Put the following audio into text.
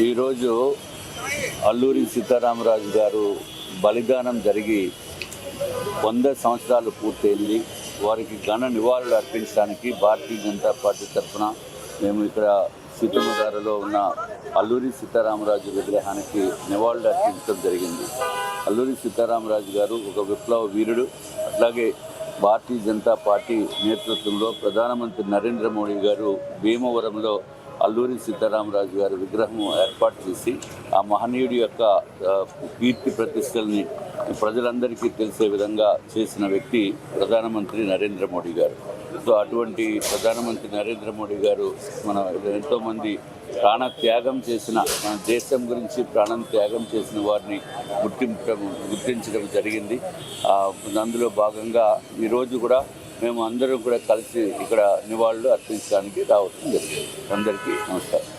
ఈరోజు అల్లూరి సీతారామరాజు గారు బలిదానం జరిగి 100 సంవత్సరాలు పూర్తయింది. వారికి ఘన నివాళులు అర్పించడానికి భారతీయ జనతా పార్టీ తరఫున మేము ఇక్కడ సీతమ్మధారలో ఉన్న అల్లూరి సీతారామరాజు విగ్రహానికి నివాళులు అర్పించడం జరిగింది. అల్లూరి సీతారామరాజు గారు ఒక విప్లవ వీరుడు. అట్లాగే భారతీయ జనతా పార్టీ నేతృత్వంలో ప్రధానమంత్రి నరేంద్ర మోడీ గారు భీమవరంలో అల్లూరి సీతారామరాజు గారి విగ్రహం ఏర్పాటు చేసి ఆ మహనీయుడి యొక్క కీర్తి ప్రతిష్టల్ని ప్రజలందరికీ తెలిసే విధంగా చేసిన వ్యక్తి ప్రధానమంత్రి నరేంద్ర మోడీ గారు. సో అటువంటి ప్రధానమంత్రి నరేంద్ర మోడీ గారు మన ఎంతోమంది ప్రాణత్యాగం చేసిన, మన దేశం గురించి ప్రాణం త్యాగం చేసిన వారిని గుర్తించడం జరిగింది. అందులో భాగంగా ఈరోజు కూడా మేము అందరం కూడా కలిసి ఇక్కడ నివాళులు అర్పించడానికి రావడం జరిగింది. అందరికీ నమస్కారం.